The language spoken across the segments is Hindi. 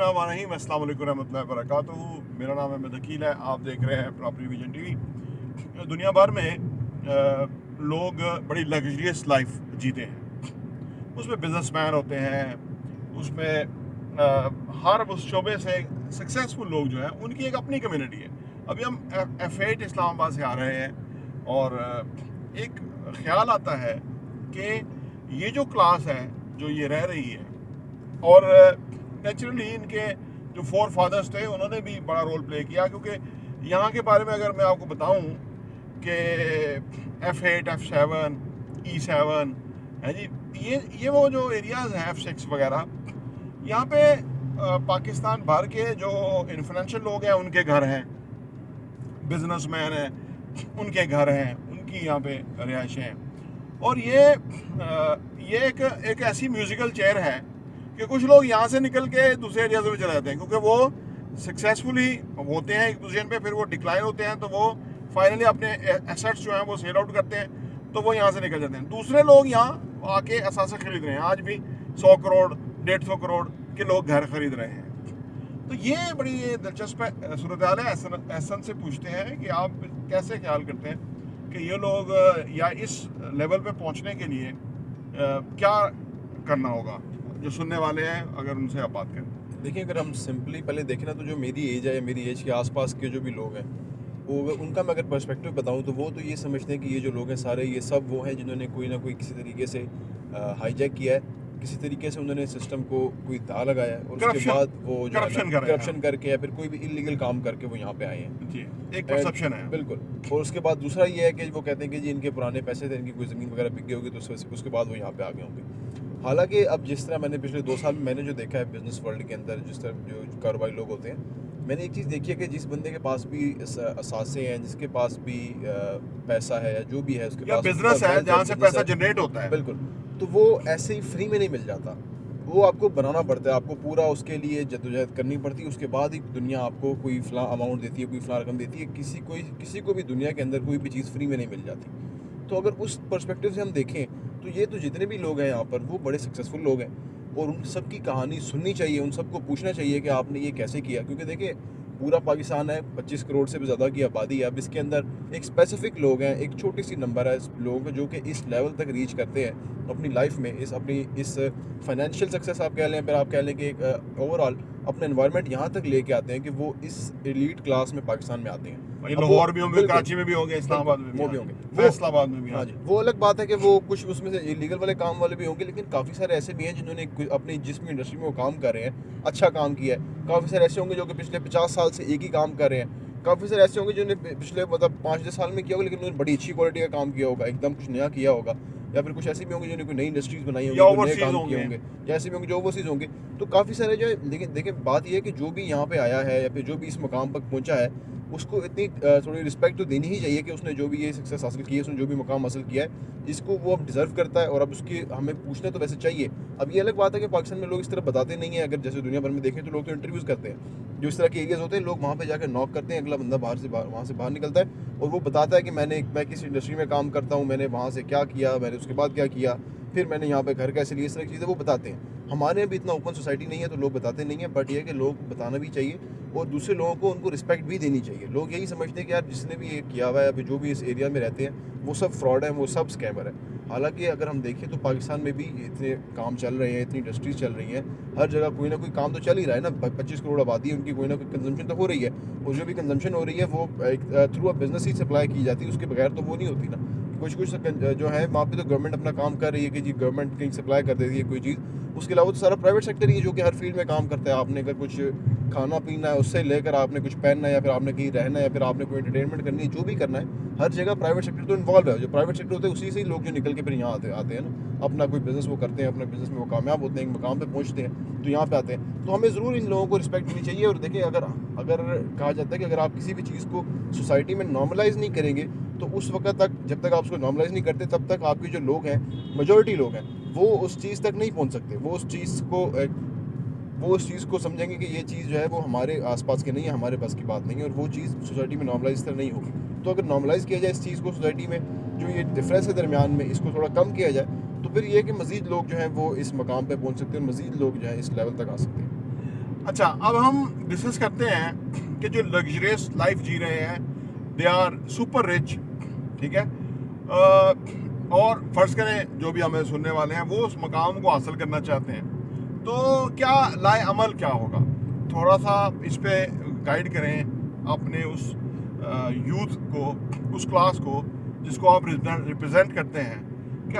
बिस्मिल्लाहिर्रहमानिर्रहीम, अस्सलाम वालेकुम रहमतुल्लाहि वबरकातुहू। मेरा नाम अहमद अकील है। आप देख रहे हैं प्रॉपर्टी विजन टीवी। दुनिया भर में लोग बड़ी लग्जरियस लाइफ जीते हैं। उसमें बिजनेसमैन होते हैं, उसमें हर उस शोबे से सक्सेसफुल लोग जो हैं उनकी एक अपनी कम्युनिटी है। अभी हम F8 इस्लामाबाद से आ रहे हैं और एक ख्याल आता है कि ये जो क्लास है जो ये रह रही है, और नेचुरली इनके जो फोर फादर्स थे उन्होंने भी बड़ा रोल प्ले किया, क्योंकि यहाँ के बारे में अगर मैं आपको बताऊँ कि F8, F7, E7 है जी, ये वो जो एरियाज़ हैं F6 वगैरह, यहाँ पे पाकिस्तान भर के जो इन्फ्लुएंशियल लोग हैं उनके घर हैं, बिजनेसमैन हैं उनके घर हैं, उनकी यहाँ पे रिहाइशें हैं। और ये एक ऐसी म्यूज़िकल चेयर है कि कुछ लोग यहाँ से निकल के दूसरे एरियाज में चले जाते हैं, क्योंकि वो सक्सेसफुली होते हैं एक पोजीशन पे, फिर वो डिक्लाइन होते हैं, तो वो फाइनली अपने एसेट्स जो हैं वो सेल आउट करते हैं, तो वो यहाँ से निकल जाते हैं। दूसरे लोग यहाँ आके असासा खरीद रहे हैं। आज भी 100 करोड़ 150 करोड़ के लोग घर खरीद रहे हैं। तो ये बड़ी दिलचस्प सूरत हाल है। एहसन से पूछते हैं कि आप कैसे ख्याल करते हैं कि ये लोग या इस लेवल पे पहुंचने के लिए क्या करना होगा, जो सुनने वाले हैं अगर उनसे आप बात करें। देखिए, अगर हम सिंपली पहले देखें ना, तो जो मेरी एज है, मेरी एज के आसपास के जो भी लोग हैं, वो उनका मैं अगर पर्सपेक्टिव बताऊं तो वो तो ये समझते हैं कि ये जो लोग हैं सारे, ये सब वो हैं जिन्होंने कोई ना कोई किसी तरीके से हाईजैक किया है, किसी तरीके से उन्होंने सिस्टम को कोई दा लगाया है, और उसके बाद वो करप्शन करके या फिर कोई भी इलीगल काम करके वो यहाँ पे आए हैं जी। एक परसेप्शन है बिल्कुल। और उसके बाद दूसरा ये है कि वो कहते हैं कि जी इनके पुराने पैसे थे, इनकी कोई ज़मीन वगैरह बिक गई होगी, तो उसके बाद वो यहाँ पे आ गए होंगे। हालांकि अब जिस तरह मैंने पिछले 2 साल में मैंने जो देखा है बिजनेस वर्ल्ड के अंदर, जिस तरह जो कारोबारी लोग होते हैं, मैंने एक चीज़ देखी है कि जिस बंदे के पास भी असासे हैं, जिसके पास भी पैसा है या जो भी है, उसके पास बिजनेस है जहाँ से पैसा जनरेट होता है, बिल्कुल, तो वो ऐसे ही फ्री में नहीं मिल जाता। वो आपको बनाना पड़ता है, आपको पूरा उसके लिए जद्दोजहद करनी पड़ती है। उसके बाद ही दुनिया आपको कोई फला अमाउंट देती है, कोई फला रकम देती है। किसी को भी दुनिया के अंदर कोई भी चीज़ फ्री में नहीं मिल जाती। तो अगर उस पर्सपेक्टिव से हम देखें तो ये तो जितने भी लोग हैं यहाँ पर, वो बड़े सक्सेसफुल लोग हैं, और उन सब की कहानी सुननी चाहिए, उन सबको पूछना चाहिए कि आपने ये कैसे किया। क्योंकि देखिए, पूरा पाकिस्तान है, 25 करोड़ से भी ज़्यादा की आबादी है। अब इसके अंदर एक स्पेसिफिक लोग हैं, एक छोटी सी नंबर है लोगों का जो कि इस लेवल तक रीच करते हैं अपनी लाइफ में, इस फाइनेंशियल सक्सेस आप कह लें, फिर आप कह लें कि एक ओवरऑल अपना एनवायरनमेंट यहाँ तक लेके आते हैं कि वो इस एलीट क्लास में पाकिस्तान में आते हैं। लाहौर भी होंगे, कराची में भी होंगे, इस्लामाबाद में भी होंगे, फैसलाबाद में भी। हाँ जी, वो अलग बात है कि वो कुछ उसमें से इलीगल वाले काम वाले भी होंगे, लेकिन काफ़ी सारे ऐसे भी हैं जिन्होंने अपनी जिस भी इंडस्ट्री में वो काम कर रहे हैं, अच्छा काम किया है। काफ़ी सारे ऐसे होंगे जो कि पिछले 50 साल से एक ही काम कर रहे हैं। काफ़ी सारे ऐसे होंगे जिन्होंने पिछले 5-10 साल में किया होगा, लेकिन उन्होंने बड़ी अच्छी क्वालिटी का काम किया होगा, एकदम कुछ नया किया होगा। या फिर कुछ ऐसे भी होंगे जिन्होंने कोई नई इंडस्ट्रीज बनाई होंगी, नए काम किए होंगे, या ऐसे भी होंगे जो ओवरसीज होंगे। तो काफ़ी सारे जो है, लेकिन देखिए बात यह है कि जो भी यहाँ पे आया है या फिर जो भी इस मुकाम पर पहुँचा है, उसको इतनी थोड़ी रिस्पेक्ट तो देनी ही चाहिए कि उसने जो भी ये सक्सेस हासिल की है, उसने जो भी मुकाम हासिल किया है, इसको वो अब डिज़र्व करता है, और अब उसकी हमें पूछना तो वैसे चाहिए। अब ये अलग बात है कि पाकिस्तान में लोग इस तरह बताते नहीं हैं। अगर जैसे दुनिया भर में देखें तो लोग तो इंटरव्यूज़ करते हैं, जो इस तरह के एरियाज़ होते हैं, लोग वहाँ पे जाकर नॉक करते हैं, अगला बंदा वहाँ से बाहर निकलता है और वो बताता है कि मैं किस इंडस्ट्री में काम करता हूँ, मैंने वहाँ से क्या किया, मैंने उसके बाद क्या किया, फिर मैंने यहाँ पे घर कैसे लिए, इस तरह की चीज़ें वो बताते हैं। हमारे यहाँ भी इतना ओपन सोसाइटी नहीं है तो लोग बताते नहीं हैं, बट ये है कि लोग बताना भी चाहिए और दूसरे लोगों को उनको रिस्पेक्ट भी देनी चाहिए। लोग यही समझते हैं कि यार जिसने भी ये किया हुआ है, अभी जो भी इस एरिया में रहते हैं, वो सब फ्रॉड है, वो सब स्कैमर है। हालांकि अगर हम देखें तो पाकिस्तान में भी इतने काम चल रहे हैं, इतनी इंडस्ट्रीज चल रही हैं, हर जगह कोई ना कोई काम तो चल ही रहा है ना। 25 करोड़ आबादी है, उनकी कोई ना कोई कंजम्पशन तो हो रही है, और जो भी कंजम्पशन हो रही है वो through a business he supply की जाती है, उसके बगैर तो वो नहीं होती ना। कुछ जो है वहाँ पे तो गवर्नमेंट अपना काम कर रही है कि जी गवर्नमेंट कहीं सप्लाई कर देती है कोई चीज़, उसके अलावा तो सारा प्राइवेट सेक्टर ही है जो कि हर फील्ड में काम करता है। आपने अगर कुछ खाना पीना है, उससे लेकर आपने कुछ पहनना है, या फिर आपने कहीं रहना है, या फिर आपने कोई एंटरटेनमेंट करनी है, जो भी करना है, हर जगह प्राइवेट सेक्टर तो इन्वॉल्व है। जो प्राइवेट सेक्टर होते हैं उसी से ही लोग जो निकल के फिर यहाँ आते हैं ना, अपना कोई बिजनेस वो करते हैं, अपने बिजनेस में वो कामयाब होते हैं, एक मुकाम पे पहुँचते हैं, तो यहाँ पे आते हैं। तो हमें ज़रूर इन लोगों को रिस्पेक्ट देनी चाहिए। और देखिए, अगर कहा जाता है कि अगर आप किसी भी चीज़ को सोसाइटी में नॉर्मलाइज नहीं करेंगे, तो उस वक्त तक, जब तक आप उसको नॉर्मलाइज नहीं करते, तब तक आपके जो लोग हैं, मेजॉरिटी लोग हैं, वो उस चीज़ तक नहीं पहुँच सकते। वो उस चीज़ को समझेंगे कि ये चीज़ जो है वो हमारे आसपास की नहीं है, हमारे बस की बात नहीं है, और वो चीज़ सोसाइटी में नॉर्मलाइज इस तरह नहीं होगी। तो अगर नॉर्मलाइज किया जाए इस चीज़ को सोसाइटी में, जो ये डिफरेंस है दरमियान में, इसको थोड़ा कम किया जाए, तो फिर ये कि मज़ीद लोग जो हैं वो इस मकाम पर पहुँच सकते हैं, और मज़ीद लोग जो हैं इस लेवल तक आ सकते हैं। अच्छा, अब हम डिस्कस करते हैं कि जो लग्जरियस लाइफ जी रहे हैं, दे आर सुपर रिच, ठीक है। और फर्ज करें जो भी हमें सुनने वाले हैं वो उस मकाम को हासिल करना चाहते हैं, तो क्या लाए अमल क्या होगा? थोड़ा सा इस पे गाइड करें अपने उस यूथ को, उस क्लास को जिसको आप रिप्रेजेंट करते हैं, कि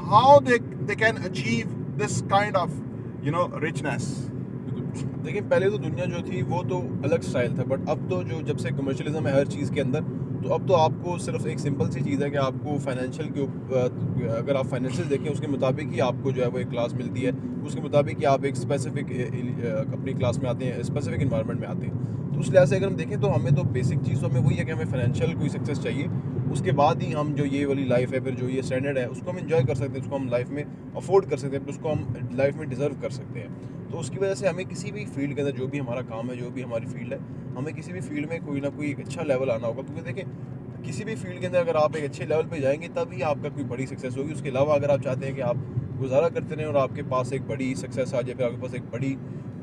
how they can achieve this kind of richness. देखिए पहले तो दुनिया जो थी वो तो अलग स्टाइल था, बट अब तो जो जब से कमर्शियलिज्म है हर चीज़ के अंदर, तो अब तो आपको सिर्फ एक सिंपल सी चीज़ है कि आपको फाइनेंशियल के अगर आप फाइनेंशियल देखें उसके मुताबिक ही आपको जो है वो एक क्लास मिलती है, उसके मुताबिक ही आप एक स्पेसिफिक अपनी क्लास में आते हैं, स्पेसिफिक इन्वायरमेंट में आते हैं। तो उस लिहाज से अगर हम देखें तो हमें तो बेसिक चीज़ तो हमें वही है कि हमें फाइनेंशियल कोई सक्सेस चाहिए, उसके बाद ही हम जो ये वाली लाइफ है, फिर जो ये स्टैंडर्ड है उसको हम इंजॉय कर सकते हैं, उसको हम लाइफ में अफोर्ड कर सकते हैं, फिर उसको हम लाइफ में डिज़र्व कर सकते हैं। तो उसकी वजह से हमें किसी भी फील्ड के अंदर जो भी हमारा काम है, जो भी हमारी फील्ड है, हमें किसी भी फील्ड में कोई ना कोई एक अच्छा लेवल आना होगा, क्योंकि देखें किसी भी फील्ड के अंदर अगर आप एक अच्छे लेवल पे जाएंगे तभी आपका कोई बड़ी सक्सेस होगी। उसके अलावा अगर आप चाहते हैं कि आप गुजारा करते रहें और आपके पास एक बड़ी सक्सेस आ जाए, फिर आपके पास एक बड़ी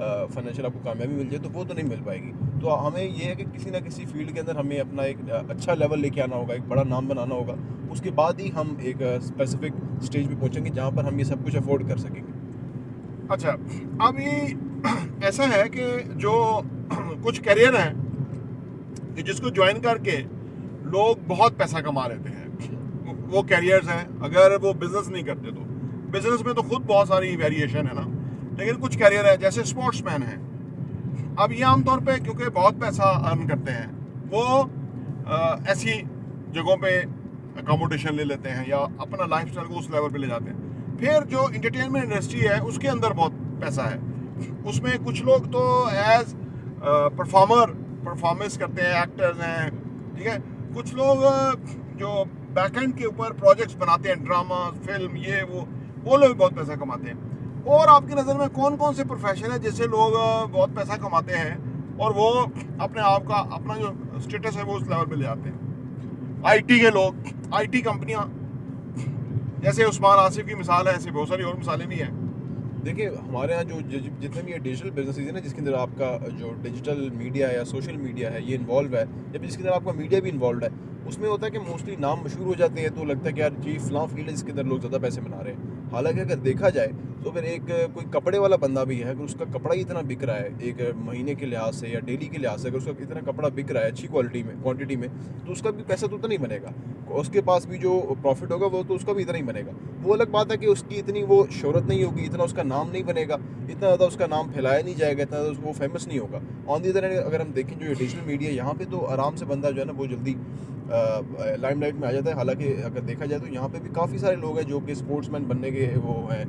फाइनेंशियल आपको कामयाबी मिल जाए, तो वो तो नहीं मिल पाएगी। तो हमें ये है कि किसी ना किसी फील्ड के अंदर हमें अपना एक अच्छा लेवल लेके आना होगा, एक बड़ा नाम बनाना होगा, उसके बाद ही हम एक स्पेसिफिक स्टेज पे पहुंचेंगे जहाँ पर हम ये सब कुछ अफोर्ड कर सकेंगे। अच्छा, अब ये ऐसा है कि जो कुछ करियर हैं कि जिसको ज्वाइन करके लोग बहुत पैसा कमा लेते हैं, वो कैरियर्स हैं। अगर वो बिजनेस नहीं करते तो बिजनेस में तो खुद बहुत सारी वेरिएशन है ना, लेकिन कुछ कैरियर है जैसे स्पोर्ट्समैन है। अब ये आमतौर पे क्योंकि बहुत पैसा अर्न करते हैं, वो ऐसी जगहों पे अकोमोडेशन ले लेते हैं या अपना लाइफस्टाइल को उस लेवल पे ले जाते हैं। फिर जो इंटरटेनमेंट इंडस्ट्री है उसके अंदर बहुत पैसा है, उसमें कुछ लोग तो एज परफॉर्मेंस करते हैं, एक्टर्स हैं, ठीक है। कुछ लोग जो बैकएंड के ऊपर प्रोजेक्ट्स बनाते हैं, ड्रामा, फिल्म, ये वो लोग भी बहुत पैसा कमाते हैं। और आपकी नज़र में कौन कौन से प्रोफेशन है जिससे लोग बहुत पैसा कमाते हैं और वो अपने आप का अपना जो स्टेटस है वो उस लेवल पे ले जाते हैं? आईटी के लोग, आईटी कंपनियां, जैसे उस्मान आसिफ की मिसाल है, ऐसे बहुत सारी और मिसालें भी हैं। देखिए हमारे यहाँ जो जितने भी ये डिजिटल बिजनेसेस है ना, जिसके अंदर आपका जो डिजिटल मीडिया है या सोशल मीडिया है ये इन्वॉल्व है, या फिर जिसके अंदर आपका मीडिया भी इन्वॉल्व है, उसमें होता है कि मोस्टली नाम मशहूर हो जाते हैं, तो लगता है कि यार जी फलां फील्ड है जिसके अंदर लोग ज़्यादा पैसे बना रहे हैं। हालांकि अगर देखा जाए तो फिर एक कोई कपड़े वाला बंदा भी है, अगर उसका कपड़ा ही इतना बिक रहा है एक महीने के लिहाज से या डेली के लिहाज से, अगर उसका इतना कपड़ा बिक रहा है अच्छी क्वांटिटी में, तो उसका भी पैसा तो उतना ही बनेगा, उसके पास भी जो प्रॉफिट होगा वो तो उसका भी इतना ही बनेगा। वो अलग बात है कि उसकी इतनी वो शोहरत नहीं होगी, इतना उसका नाम नहीं बनेगा, इतना ज़्यादा उसका नाम फैलाया नहीं जाएगा, इतना ज़्यादा वो फेमस नहीं होगा। ऑन दी अदर हैंड अगर हम देखें जो ये डिजिटल मीडिया यहाँ पे, तो आराम से बंदा जो है ना वो जल्दी लाइमलाइट में आ जाता है। हालांकि अगर देखा जाए तो यहाँ पे भी काफ़ी सारे लोग हैं जो कि स्पोर्ट्समैन बनने के वो हैं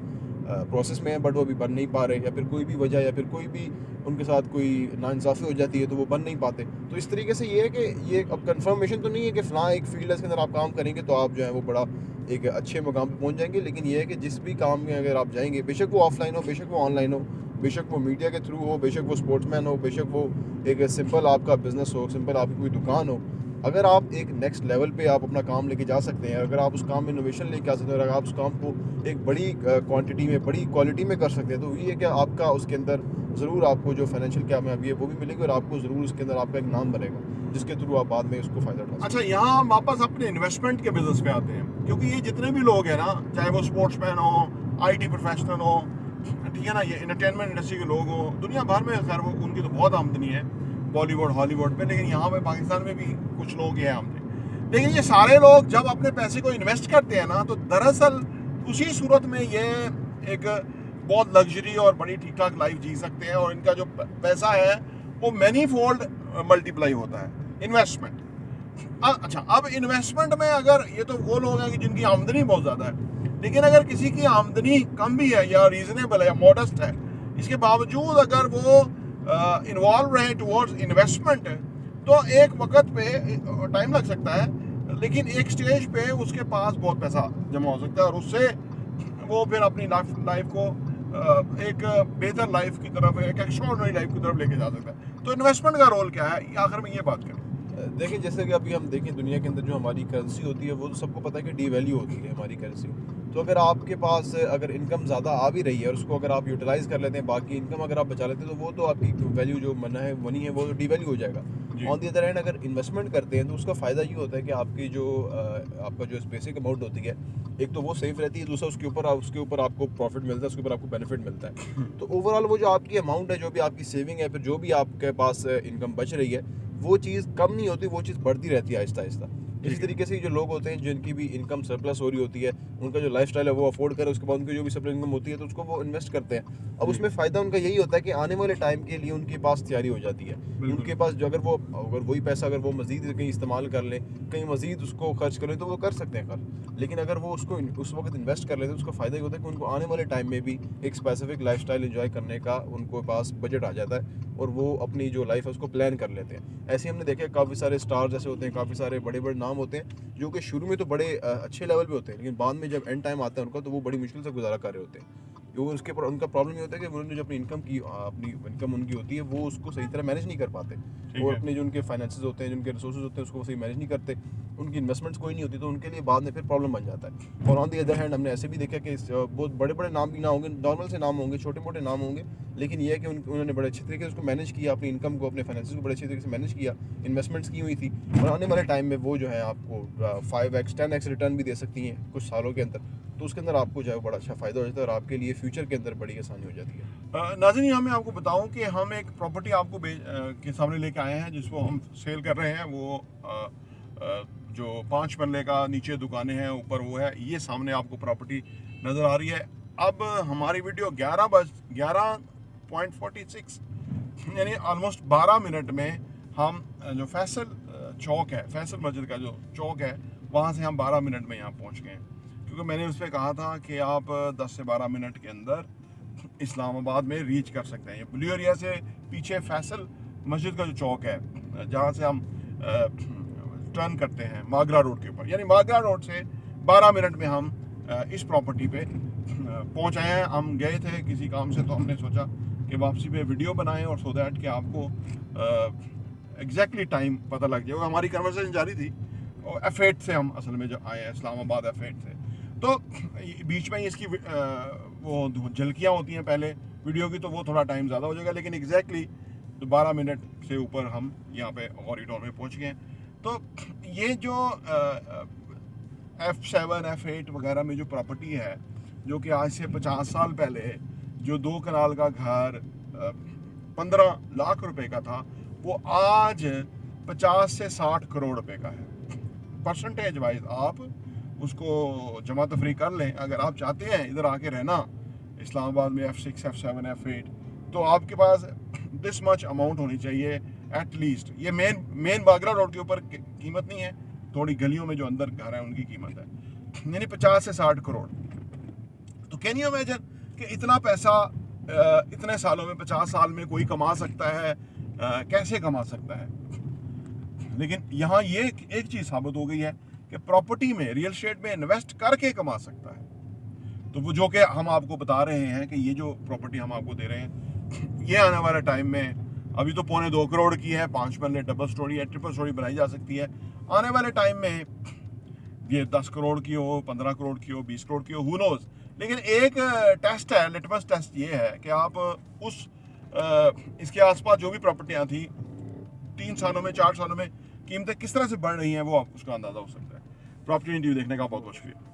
प्रोसेस में है, बट वो अभी बन नहीं पा रहे, या फिर कोई भी वजह या फिर कोई भी उनके साथ कोई नाइंसाफ़ी हो जाती है तो वो बन नहीं पाते। तो इस तरीके से ये है कि ये अब कंफर्मेशन तो नहीं है कि फ़लाँ एक फील्ड है इसके अंदर आप काम करेंगे तो आप जो है वो बड़ा एक अच्छे मुकाम पर पहुँच जाएंगे, लेकिन ये है कि जिस भी काम में अगर आप जाएंगे, बेशक वो ऑफलाइन हो, बेशक वो ऑनलाइन हो, बेशक वो मीडिया के थ्रू हो, बेशक वो स्पोर्ट्समैन हो, बेशक वो एक सिंपल आपका बिजनेस हो, सिंपल आपकी कोई दुकान हो, अगर आप एक नेक्स्ट लेवल पे आप अपना काम लेके जा सकते हैं, अगर आप उस काम में इनोवेशन लेके आ सकते हैं, अगर आप उस काम को एक बड़ी क्वांटिटी में, बड़ी क्वालिटी में कर सकते हैं, तो ये है कि आपका उसके अंदर ज़रूर आपको जो फाइनेंशियल कामयाबी है वो भी मिलेगी और आपको ज़रूर उसके अंदर आपका एक नाम बनेगा जिसके थ्रू आप बाद में उसको फ़ायदा उठा सकते हैं। अच्छा, यहाँ हम वापस अपने इन्वेस्टमेंट के बिजनेस पे आते हैं, क्योंकि ये जितने भी लोग हैं ना, चाहे वो स्पोर्ट्समैन हो, आईटी प्रोफेशनल हो, ठीक है ना, ये एंटरटेनमेंट इंडस्ट्री के लोग हो, दुनिया भर में खैर वो उनकी तो बहुत आमदनी है, बॉलीवुड हॉलीवुड पे, लेकिन यहाँ पे पाकिस्तान में भी कुछ लोग ये आमदनी। लेकिन ये सारे लोग जब अपने पैसे को इन्वेस्ट करते हैं ना, तो दरअसल उसी सूरत में ये एक बहुत लग्जरी और बड़ी ठीक ठाक लाइफ जी सकते हैं, और इनका जो पैसा है वो मैनी फोल्ड मल्टीप्लाई होता है इन्वेस्टमेंट। अच्छा, अब इन्वेस्टमेंट में अगर ये तो वो लोग हैं कि जिनकी आमदनी बहुत ज़्यादा है, लेकिन अगर किसी की आमदनी कम भी है या रीजनेबल है या मॉडेस्ट है, इसके बावजूद अगर वो इन्वॉल्व रहे टुवर्ड्स इन्वेस्टमेंट, तो एक वक्त पे टाइम लग सकता है, लेकिन एक स्टेज पे उसके पास बहुत पैसा जमा हो सकता है और उससे वो फिर अपनी लाइफ को एक बेहतर लाइफ की तरफ, एक एक्स्ट्राऑर्डिनरी लाइफ की तरफ लेके जा सकता है। तो इन्वेस्टमेंट का रोल क्या है, आखिर में ये बात करें। देखिए जैसे कि अभी हम देखें दुनिया के अंदर जो हमारी करेंसी होती है वो तो सबको पता है कि डीवैल्यू होती है हमारी करेंसी। तो अगर आपके पास अगर इनकम ज़्यादा आ भी रही है और उसको अगर आप यूटिलाइज़ कर लेते हैं, बाकी इनकम अगर आप बचा लेते हैं, तो वो तो आपकी वैल्यू जो मनी है वो तो डिवैल्यू हो जाएगा। जी। ऑन द अदर हैंड अगर इन्वेस्टमेंट करते हैं तो उसका फ़ायदा ये होता है कि आपकी जो आपका जो बेसिक अमाउंट होती है, एक तो वो सेफ रहती है, दूसरा उसके ऊपर आपको प्रॉफिट मिलता है, उसके ऊपर आपको बेनिफिट मिलता है। तो ओवरऑल वो जो आपकी अमाउंट है, जो भी आपकी सेविंग है, फिर जो भी आपके पास इनकम बच रही है, वो चीज़ कम नहीं होती, वो चीज़ बढ़ती रहती है आहिस्ता आहिस्ता। इसी तरीके से जो लोग होते हैं जिनकी भी इनकम सरप्लस हो रही होती है, उनका जो लाइफस्टाइल है वो अफोर्ड करे, उसके बाद उनकी जो भी सरप्लस इनकम होती है तो उसको वो इन्वेस्ट करते हैं। अब उसमें फ़ायदा उनका यही होता है कि आने वाले टाइम के लिए उनके पास तैयारी हो जाती है। उनके पास जो अगर वही पैसा अगर वो मज़ीद कहीं इस्तेमाल कर लें, कहीं मज़ीद उसको खर्च कर लें, तो वो कर सकते हैं खर्च। लेकिन अगर वो उसको उस वक्त इन्वेस्ट कर लेते हैं, उसका फ़ायदा ये होता है कि उनको आने वाले टाइम में भी एक स्पेसिफिक लाइफस्टाइल एंजॉय करने का उनको पास बजट आ जाता है और वो अपनी जो लाइफ है उसको प्लान कर लेते हैं। ऐसे ही हमने देखा है काफ़ी सारे स्टार्स ऐसे होते हैं, काफ़ी सारे बड़े बड़े नाम होते हैं जो कि शुरू में तो बड़े अच्छे लेवल पे होते हैं, लेकिन बाद में जब एंड टाइम आता है उनका, तो वो बड़ी मुश्किल से गुजारा कर रहे होते हैं। क्योंकि उसके ऊपर उनका प्रॉब्लम ये होता है कि उन्होंने जो अपनी इनकम उनकी होती है, वो उसको सही तरह मैनेज नहीं कर पाते, और अपने जो उनके फाइनेंसेस होते हैं, जो उनके रिसोर्सेज होते हैं, उसको सही मैनेज नहीं करते, उनकी इन्वेस्टमेंट्स कोई नहीं होती, तो उनके लिए बाद में फिर प्रॉब्लम बन जाता है। और ऑन दी अदर हैंड हमने ऐसे भी देखा कि बहुत बड़े बड़े नाम भी ना होंगे, नॉर्मल से नाम होंगे, छोटे मोटे नाम होंगे, लेकिन ये है कि उन्होंने बड़े अच्छे तरीके से उसको मैनेज किया, अपनी इनकम को, अपने फाइनेंसेस को बड़े अच्छे तरीके से मैनेज किया, इन्वेस्टमेंट्स की हुई थी, और आने वाले टाइम में वो जो है आपको 5x 10x रिटर्न भी दे सकती हैं कुछ सालों के अंदर। तो उसके अंदर आपको जो है बड़ा अच्छा फ़ायदा हो जाता है और आपके लिए फ्यूचर के अंदर बड़ी आसानी हो जाती है। नाज़रीन, यहाँ मैं आपको बताऊं कि हम एक प्रॉपर्टी आपको के सामने लेके आए हैं जिसको हम सेल कर रहे हैं। वो जो 5 मरले का, नीचे दुकानें हैं, ऊपर वो है, ये सामने आपको प्रॉपर्टी नज़र आ रही है। अब हमारी वीडियो 11:46 यानी ऑलमोस्ट 12 मिनट में हम जो फैसल चौक है, फैसल मस्जिद का जो चौक है, वहाँ से हम 12 मिनट में यहाँ पहुँच गए हैं। क्योंकि मैंने उस पर कहा था कि आप 10 से 12 मिनट के अंदर इस्लामाबाद में रीच कर सकते हैं। ये ब्लू एरिया से पीछे फैसल मस्जिद का जो चौक है, जहाँ से हम टर्न करते हैं मागरा रोड के ऊपर, यानी मागरा रोड से 12 मिनट में हम इस प्रॉपर्टी पे पहुँच आए हैं। हम गए थे किसी काम से, तो हमने सोचा कि वापसी पे वीडियो बनाएं, और सो दैट कि आपको एग्जैक्टली टाइम पता लग जाए। हमारी कन्वर्सेशन जारी थी, और F8 से हम असल में जो आए हैं, इस्लामाबाद F8 से। तो बीच में इसकी वो झलकियाँ होती हैं पहले वीडियो की, तो वो थोड़ा टाइम ज़्यादा हो जाएगा, लेकिन एग्जैक्टली 12 मिनट से ऊपर हम यहाँ पे कॉरिडोर में पहुँच गए हैं। तो ये जो F7 F8 वगैरह में जो प्रॉपर्टी है, जो कि आज से 50 साल पहले जो 2 कनाल का घर 15 लाख रुपए का था, वो आज 50 से 60 करोड़ रुपए का है। परसेंटेज वाइज आप उसको जमा तफरी कर लें। अगर आप चाहते हैं इधर आके रहना इस्लामाबाद में F6 F7 F8, तो आपके पास दिस मच अमाउंट होनी चाहिए एट लीस्ट। ये मेन बागरा रोड के ऊपर कीमत नहीं है, थोड़ी गलियों में जो अंदर घर है उनकी कीमत है, यानी 50 से 60 करोड़। तो कैन यू इमेजिन कि इतना पैसा इतने सालों में, 50 साल में कोई कमा सकता है? कैसे कमा सकता है? लेकिन यहाँ ये एक चीज़ साबित हो गई है कि प्रॉपर्टी में, रियल एस्टेट में इन्वेस्ट करके कमा सकता है। तो वो जो कि हम आपको बता रहे हैं कि ये जो प्रॉपर्टी हम आपको दे रहे हैं, ये आने वाले टाइम में, अभी तो 2.25 करोड़ की है, 5 मरले डबल स्टोरी या ट्रिपल स्टोरी बनाई जा सकती है। आने वाले टाइम में ये 10 करोड़ की हो, 15 करोड़ की हो, 20 करोड़ की हो, हु नोज। लेकिन एक टेस्ट है, लिटमस टेस्ट ये है कि आप इसके आसपास जो भी प्रॉपर्टियाँ थी 3 सालों में, 4 सालों में कीमतें किस तरह से बढ़ रही हैं, वो आप उसका अंदाज़ा हो सकता है। प्रॉपर्टी इंटरव्यू देखने का बहुत बहुत शुक्रिया।